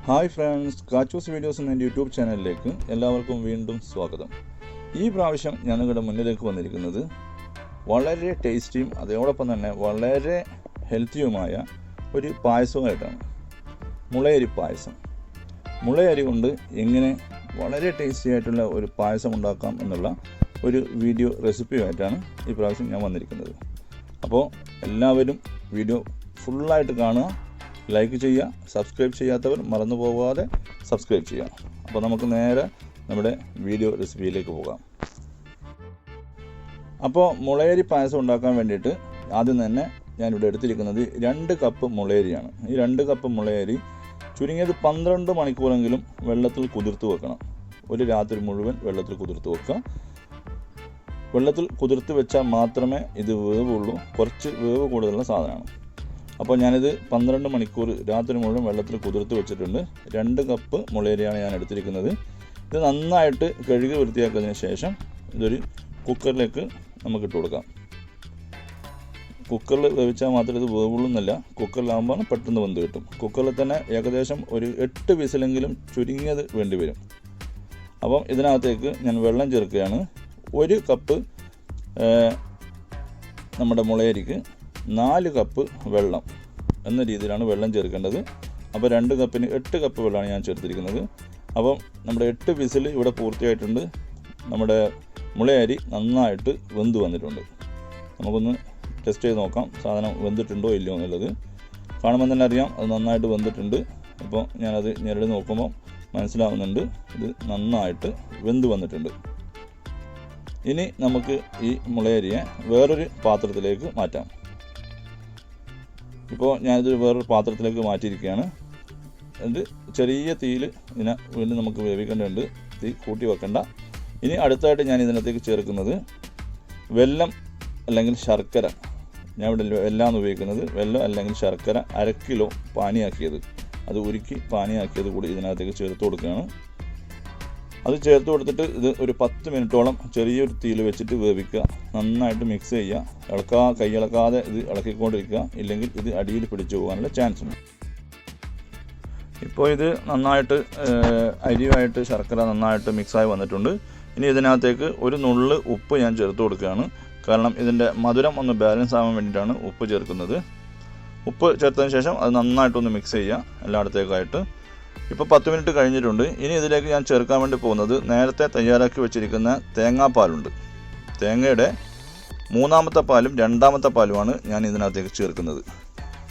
Hi friends, Kachus videos എന്ന YouTube ചാനലിലേക്ക് എല്ലാവർക്കും വീണ്ടും സ്വാഗതം. ഈ പ്രാവശ്യം ഞാൻ നിങ്ങളുടെ മുന്നിലേക്ക് വന്നിരിക്കുന്നത് വളരെ ടേസ്റ്റിയും അതോടൊപ്പം തന്നെ വളരെ ഹെൽത്തിയുമായ ഒരു പായസവുമായിട്ടാണ്. മുളയരി പായസം. മുളയരി കൊണ്ട് എങ്ങനെ വളരെ ടേസ്റ്റി ആയിട്ടുള്ള ഒരു പായസം ഉണ്ടാക്കാം എന്നുള്ള ഒരു വീഡിയോ റെസിപ്പിയുമായിട്ടാണ് ഈ പ്രാവശ്യം ഞാൻ വന്നിരിക്കുന്നത്. അപ്പോൾ എല്ലാവരും വീഡിയോ ഫുള്ളായിട്ട് കാണുക, ലൈക്ക് ചെയ്യുക, സബ്സ്ക്രൈബ് ചെയ്യാത്തവർ മറന്നു പോകാതെ സബ്സ്ക്രൈബ് ചെയ്യുക. അപ്പോൾ നമുക്ക് നേരെ നമ്മുടെ വീഡിയോ റെസിപ്പിയിലേക്ക് പോകാം. അപ്പോൾ മുളയരി പായസം ഉണ്ടാക്കാൻ വേണ്ടിയിട്ട് ആദ്യം തന്നെ ഞാനിവിടെ എടുത്തിരിക്കുന്നത് 2 കപ്പ് മുളയരിയാണ്. ഈ 2 കപ്പ് മുളയരി ചുരുങ്ങിയത് 12 മണിക്കൂറെങ്കിലും വെള്ളത്തിൽ കുതിർത്ത് വെക്കണം. ഒരു രാത്രി മുഴുവൻ വെള്ളത്തിൽ കുതിർത്ത് വെക്കുക. വെള്ളത്തിൽ കുതിർത്ത് വെച്ചാൽ മാത്രമേ ഇത് വേവുള്ളൂ. കുറച്ച് വേവ് കൂടുതലുള്ള സാധനമാണ്. അപ്പോൾ ഞാനിത് 12 മണിക്കൂർ രാത്രി മുഴുവൻ വെള്ളത്തിൽ കുതിർത്ത് വെച്ചിട്ടുണ്ട്. 2 കപ്പ് മുളയരിയാണ് ഞാൻ എടുത്തിരിക്കുന്നത്. ഇത് നന്നായിട്ട് കഴുകി വൃത്തിയാക്കിയതിന് ശേഷം ഇതൊരു കുക്കറിലേക്ക് നമുക്ക് ഇട്ട് കൊടുക്കാം. കുക്കറിൽ വേവിച്ചാൽ മാത്രമേ ഇത് വേവുള്ളൂന്നല്ല, കുക്കറിലാകുമ്പോൾ പെട്ടെന്ന് വെന്ത് കിട്ടും. കുക്കറിൽ തന്നെ ഏകദേശം ഒരു 8 വിസിലെങ്കിലും ചുരുങ്ങിയത് വേണ്ടി വരും. അപ്പം ഇതിനകത്തേക്ക് ഞാൻ വെള്ളം ചേർക്കുകയാണ്. 1 കപ്പ് നമ്മുടെ മുളയരിക്ക് 4 കപ്പ് വെള്ളം എന്ന രീതിയിലാണ് വെള്ളം ചേർക്കേണ്ടത്. അപ്പോൾ 2 കപ്പിന് 8 കപ്പ് വെള്ളമാണ് ഞാൻ ചേർത്തിരിക്കുന്നത്. അപ്പം നമ്മുടെ 8 വിസിൽ ഇവിടെ പൂർത്തിയായിട്ടുണ്ട്. നമ്മുടെ മുളയരി നന്നായിട്ട് വെന്ത് വന്നിട്ടുണ്ട്. നമുക്കൊന്ന് ടെസ്റ്റ് ചെയ്ത് നോക്കാം സാധനം വെന്തിട്ടുണ്ടോ ഇല്ലയോ എന്നുള്ളത്. കാണുമ്പോൾ തന്നെ അറിയാം അത് നന്നായിട്ട് വെന്തിട്ടുണ്ട്. അപ്പോൾ ഞാനത് ഞെരടി നോക്കുമ്പോൾ മനസ്സിലാവുന്നുണ്ട് ഇത് നന്നായിട്ട് വെന്ത് വന്നിട്ടുണ്ട്. ഇനി നമുക്ക് ഈ മുളയരിയെ വേറൊരു പാത്രത്തിലേക്ക് മാറ്റാം. ഇപ്പോൾ ഞാനിത് വേറൊരു പാത്രത്തിലേക്ക് മാറ്റിയിരിക്കുകയാണ്. എന്നിട്ട് ചെറിയ തീയിൽ ഇതിനെ വീണ്ടും നമുക്ക് വേവിക്കേണ്ടതുണ്ട്. തീ കൂട്ടി വെക്കണ്ട. ഇനി അടുത്തായിട്ട് ഞാൻ ഇതിനകത്തേക്ക് ചേർക്കുന്നത് വെല്ലം അല്ലെങ്കിൽ ശർക്കര. ഞാൻ ഇവിടെ വെല്ലമാണ് ഉപയോഗിക്കുന്നത്. വെല്ലം അല്ലെങ്കിൽ ശർക്കര 1/2 കിലോ പാനിയാക്കിയത്, അത് ഉരുക്കി പാനിയാക്കിയത് കൂടി ഇതിനകത്തേക്ക് ചേർത്ത് കൊടുക്കുകയാണ്. അത് ചേർത്ത് കൊടുത്തിട്ട് ഇത് ഒരു 10 മിനിറ്റോളം ചെറിയൊരു തീയിൽ വെച്ചിട്ട് വേവിക്കുക. നന്നായിട്ട് മിക്സ് ചെയ്യുക. കൈ ഇളക്കാതെ ഇത് ഇളക്കിക്കൊണ്ടിരിക്കുക, ഇല്ലെങ്കിൽ ഇത് അടിയിൽ പിടിച്ചു പോകാനുള്ള ചാൻസ് ഉണ്ട്. ഇപ്പോൾ ഇത് നന്നായിട്ട് അരിയുമായിട്ട് ശർക്കര നന്നായിട്ട് മിക്സായി വന്നിട്ടുണ്ട്. ഇനി ഇതിനകത്തേക്ക് ഒരു നുള്ള് ഉപ്പ് ഞാൻ ചേർത്ത് കൊടുക്കുകയാണ്. കാരണം ഇതിൻ്റെ മധുരം ഒന്ന് ബാലൻസ് ആവാൻ വേണ്ടിയിട്ടാണ് ഉപ്പ് ചേർക്കുന്നത്. ഉപ്പ് ചേർത്തതിന് ശേഷം അത് നന്നായിട്ടൊന്ന് മിക്സ് ചെയ്യുക എല്ലായിടത്തേക്കായിട്ട്. ഇപ്പോൾ 10 മിനിറ്റ് കഴിഞ്ഞിട്ടുണ്ട്. ഇനി ഇതിലേക്ക് ഞാൻ ചേർക്കാൻ വേണ്ടി പോകുന്നത് നേരത്തെ തയ്യാറാക്കി വെച്ചിരിക്കുന്ന തേങ്ങാപ്പാലുണ്ട്. തേങ്ങയുടെ 3ാമത്തെ പാലും 2ാമത്തെ പാലുമാണ് ഞാൻ ഇതിനകത്തേക്ക് ചേർക്കുന്നത്.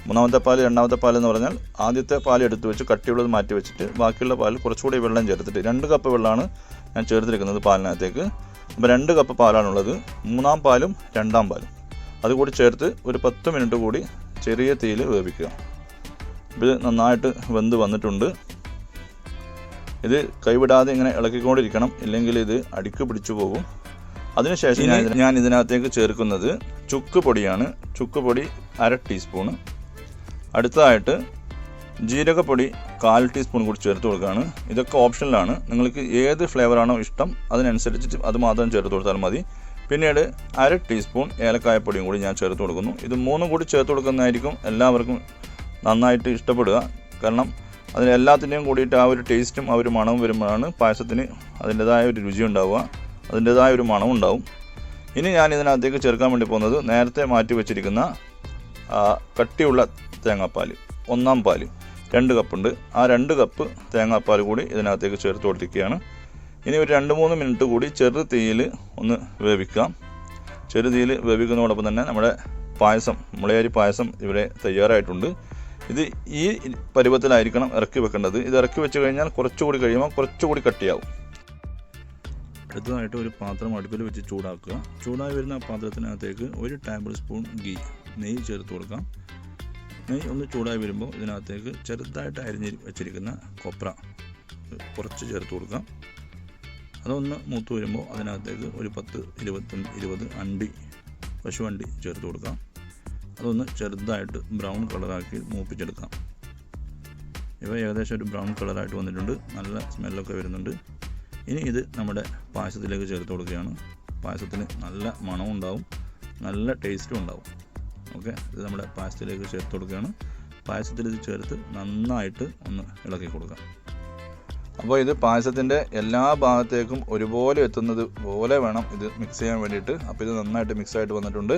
3ാമത്തെ പാൽ 2ാമത്തെ പാൽ എന്ന് പറഞ്ഞാൽ ആദ്യത്തെ പാൽ എടുത്ത് വെച്ച് കട്ടിയുള്ളത് മാറ്റി വെച്ചിട്ട് ബാക്കിയുള്ള പാൽ കുറച്ചുകൂടി വെള്ളം ചേർത്തിട്ട് 2 കപ്പ് വെള്ളമാണ് ഞാൻ ചേർത്തിരിക്കുന്നത് പാലിനകത്തേക്ക്. അപ്പോൾ 2 കപ്പ് പാലാണുള്ളത്. 3ാം പാലും 2ാം പാലും അതുകൂടി ചേർത്ത് ഒരു 10 മിനിറ്റ് കൂടി ചെറിയ തീയിൽ വേവിക്കുക. ഇത് നന്നായിട്ട് വെന്ത് വന്നിട്ടുണ്ട്. ഇത് കൈവിടാതെ ഇങ്ങനെ ഇളക്കിക്കൊണ്ടിരിക്കണം, ഇല്ലെങ്കിൽ ഇത് അടിക്ക് പിടിച്ചു പോകും. അതിനുശേഷം ഞാൻ ഇതിനകത്തേക്ക് ചേർക്കുന്നത് ചുക്ക് പൊടിയാണ്. ചുക്ക് പൊടി 1/2 ടീസ്പൂണ്. അടുത്തതായിട്ട് ജീരകപ്പൊടി 1/4 ടീസ്പൂൺ കൂടി ചേർത്ത് കൊടുക്കുകയാണ്. ഇതൊക്കെ ഓപ്ഷനിലാണ്. നിങ്ങൾക്ക് ഏത് ഫ്ലേവറാണോ ഇഷ്ടം അതിനനുസരിച്ച് അത് മാത്രം ചേർത്ത് കൊടുത്താൽ മതി. പിന്നീട് 1/2 ടീസ്പൂൺ ഏലക്കായപ്പൊടിയും കൂടി ഞാൻ ചേർത്ത് കൊടുക്കുന്നു. ഇത് 3 കൂടി ചേർത്ത് കൊടുക്കുന്നതായിരിക്കും എല്ലാവർക്കും നന്നായിട്ട് ഇഷ്ടപ്പെടുക. കാരണം അതിലെല്ലാത്തിൻ്റെയും കൂടിയിട്ട് ആ ഒരു ടേസ്റ്റും ആ ഒരു മണവും വരുമ്പോഴാണ് പായസത്തിന് അതിൻ്റെതായ ഒരു രുചി ഉണ്ടാവുക, അതിൻ്റെതായ ഒരു മണവും ഉണ്ടാവും. ഇനി ഞാൻ ഇതിനകത്തേക്ക് ചേർക്കാൻ വേണ്ടി പോകുന്നത് നേരത്തെ മാറ്റി വെച്ചിരിക്കുന്ന കട്ടിയുള്ള തേങ്ങാപ്പാൽ, 1ാം പാൽ 2 കപ്പുണ്ട്. ആ 2 കപ്പ് തേങ്ങാപ്പാൽ കൂടി ഇതിനകത്തേക്ക് ചേർത്ത് കൊടുത്തിരിക്കുകയാണ്. ഇനി ഒരു 2-3 മിനിറ്റ് കൂടി ചെറു തീയിൽ ഒന്ന് വേവിക്കാം. ചെറു തീയിൽ വേവിക്കുന്നതോടൊപ്പം തന്നെ നമ്മുടെ പായസം, മുളയരി പായസം ഇവിടെ തയ്യാറായിട്ടുണ്ട്. ഇത് ഈ പരുവത്തിലായിരിക്കണം ഇറക്കി വെക്കേണ്ടത്. ഇത് ഇറക്കി വെച്ച് കഴിഞ്ഞാൽ കുറച്ചുകൂടി കഴിയുമ്പോൾ കുറച്ചുകൂടി കട്ടിയാവും. അടുത്തതായിട്ട് ഒരു പാത്രം അടുപ്പിൽ വെച്ച് ചൂടാക്കുക. ചൂടായി വരുന്ന പാത്രത്തിനകത്തേക്ക് 1 ടേബിൾ സ്പൂൺ നെയ്യ് ചേർത്ത് കൊടുക്കാം. നെയ്യ് ഒന്ന് ചൂടായി വരുമ്പോൾ ഇതിനകത്തേക്ക് ചെറുതായിട്ട് അരിഞ്ഞ് വെച്ചിരിക്കുന്ന കൊപ്ര കുറച്ച് ചേർത്ത് കൊടുക്കാം. അതൊന്ന് മൂത്ത് വരുമ്പോൾ അതിനകത്തേക്ക് ഒരു 10-20 അണ്ടി, പശുവണ്ടി ചേർത്ത് കൊടുക്കാം. അതൊന്ന് ചെറുതായിട്ട് ബ്രൗൺ കളറാക്കി മൂപ്പിച്ചെടുക്കാം. ഇവ ഏകദേശം ഒരു ബ്രൗൺ കളറായിട്ട് വന്നിട്ടുണ്ട്. നല്ല സ്മെല്ലൊക്കെ വരുന്നുണ്ട്. ഇനി ഇത് നമ്മുടെ പായസത്തിലേക്ക് ചേർത്ത് കൊടുക്കുകയാണ്. പായസത്തിന് നല്ല മണവും ഉണ്ടാവും, നല്ല ടേസ്റ്റും ഉണ്ടാവും. ഓക്കെ, ഇത് നമ്മുടെ പായസത്തിലേക്ക് ചേർത്ത് കൊടുക്കുകയാണ്. പായസത്തിൽ ഇത് ചേർത്ത് നന്നായിട്ട് ഒന്ന് ഇളക്കി കൊടുക്കാം. അപ്പോൾ ഇത് പായസത്തിൻ്റെ എല്ലാ ഭാഗത്തേക്കും ഒരുപോലെ എത്തുന്നത് പോലെ വേണം ഇത് മിക്സ് ചെയ്യാൻ വേണ്ടിയിട്ട്. അപ്പോൾ ഇത് നന്നായിട്ട് മിക്സായിട്ട് വന്നിട്ടുണ്ട്.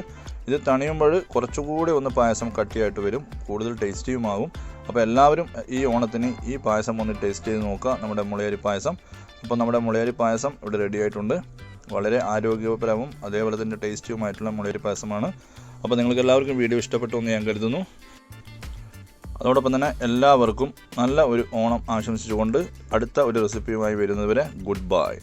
ഇത് തണിയുമ്പോൾ കുറച്ചുകൂടി ഒന്ന് പായസം കട്ടിയായിട്ട് വരും, കൂടുതൽ ടേസ്റ്റിയുമാകും. അപ്പോൾ എല്ലാവരും ഈ ഓണത്തിന് ഈ പായസം ഒന്ന് ടേസ്റ്റ് ചെയ്ത് നോക്കുക, നമ്മുടെ മുളയരി പായസം. അപ്പോൾ നമ്മുടെ മുളയരി പായസം ഇവിടെ റെഡി ആയിട്ടുണ്ട്. വളരെ ആരോഗ്യപരവും അതേപോലെ തന്നെ ടേസ്റ്റിയുമായിട്ടുള്ള മുളയരി പായസമാണ്. അപ്പോൾ നിങ്ങൾക്ക് എല്ലാവർക്കും വീഡിയോ ഇഷ്ടപ്പെട്ടു എന്ന് ഞാൻ കരുതുന്നു. അതോടൊപ്പം തന്നെ എല്ലാവർക്കും നല്ല ഒരു ഓണം ആശംസിച്ചുകൊണ്ട് അടുത്ത ഒരു റെസിപ്പിയുമായി വരുന്നതുവരെ ഗുഡ് ബൈ.